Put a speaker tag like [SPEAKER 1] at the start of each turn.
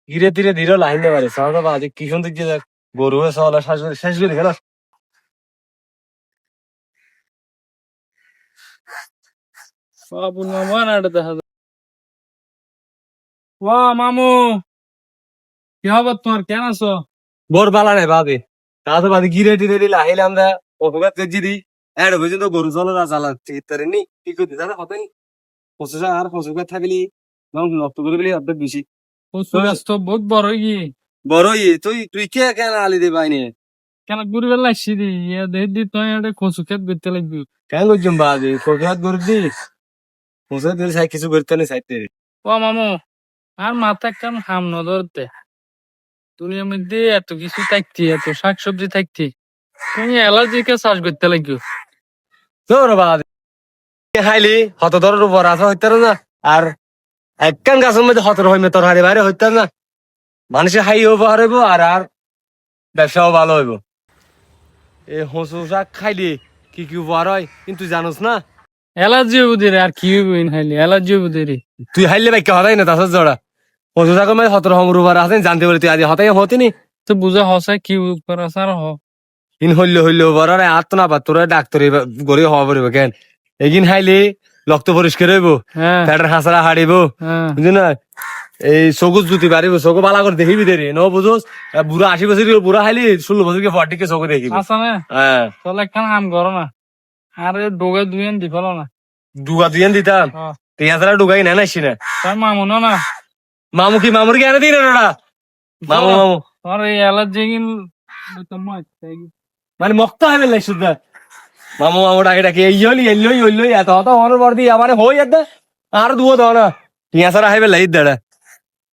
[SPEAKER 1] ধীরে ধীরে ধীরে লাইন দেওয়া সাদা বাজে কি সুন্দর যে গরু হয়ে চলা শেষ করে গেল।
[SPEAKER 2] বাবুল মামা না এটা দেখা যায়। ও মামু, কি খবর তোমার, কেন আছো?
[SPEAKER 1] বোর বালা নাই ভাবে তা তো বাদে গিরে টিরে দিলে আহিলে আমরা অপঘাত করছি দি এর পর্যন্ত গরু চলা চালাচ্ছি ইত্যাদি নি কি করতে জানা কথা নি পঁচিশ আর পঁচিশ থাকলি নষ্ট করে দিলি অর্ধেক বেশি
[SPEAKER 2] কচু গাছ তো বহুত বড় হয়ে
[SPEAKER 1] বড় তুই তুই কে কেন আলি দে বাইনে
[SPEAKER 2] কেন ঘুরি বেলা আসছি দি দেখ দি তুই একটা কচু খেত করতে লাগবি।
[SPEAKER 1] কেন করছিস বাজে অপঘাত করে দি পঁচিশ দিন সাই কিছু করতে নেই সাইতে
[SPEAKER 2] ও মামু, আর মাথা কেন হাম ন ধরতে, দুনিয়ার মধ্যে এত কিছু থাকতি, এত শাকসবজি থাকতি, তুমি অ্যালার্জিকে চাষ করতে লাগবে।
[SPEAKER 1] তোর বাজে খাইলি হত ধরার উপর আসা হইতে না আর একখান গাছের মধ্যে হতর হইমে তোর হারি বাইরে হইতে না মানুষে হাইও উপহার হইব আর আর ব্যবসাও ভালো হইব। এই হসু শাক খাইলি কি কি উপহার হয় কিন্তু জানোস না
[SPEAKER 2] অ্যালার্জি হইব রে, আর কি হইব খাইলে অ্যালার্জি হইব রে।
[SPEAKER 1] তুই হাইলে বাইকে হতাই না তাছাড়া জড়া হসু শাকের মধ্যে হতর হংর উপহার আছে জানতে পারি তুই আজ হতাই হতিনি
[SPEAKER 2] তো বুঝা হসাই কি উপর আছে আর হ।
[SPEAKER 1] ইন হইলে উপহার আর আর তো না পার তোরা ডাক্তার গড়ে হওয়া পড়িব কেন এগিন হাইলে রক্ত পরিষ্কার হইব
[SPEAKER 2] হ্যাঁ
[SPEAKER 1] পেটের হাঁচড়া হারিব
[SPEAKER 2] হ্যাঁ।
[SPEAKER 1] বুঝলি না এই চকুত জুতি পারিব চকু বালা করে দেখিবি দেরি ন বুঝোস বুড়া 80 বছর বুড়া হাইলি 16 বছর ফটিকে চকু দেখিবি
[SPEAKER 2] আচ্ছা না
[SPEAKER 1] হ্যাঁ
[SPEAKER 2] তাহলে একখান কাম করো না, আর ডোগে দুইন দি ফেলো না।
[SPEAKER 1] ডুগা দুইন দিতাম
[SPEAKER 2] হ্যাঁ।
[SPEAKER 1] তিয়াছাড়া ডুগাই না নাইছি না
[SPEAKER 2] তাই মামু না না
[SPEAKER 1] মামুর কি এনে দিন ওরা মামু
[SPEAKER 2] তোমার এই অ্যালার্জি
[SPEAKER 1] মানে মক্ত হবে লাই শুদ্ধ মামু ডাকে ডাকে এই হলি এল্লই হইলই এত হত হনর বর্দি আমারে হই এত আর দুও দাও না তিয়াছাড়া হাইবে লাই দাঁড়া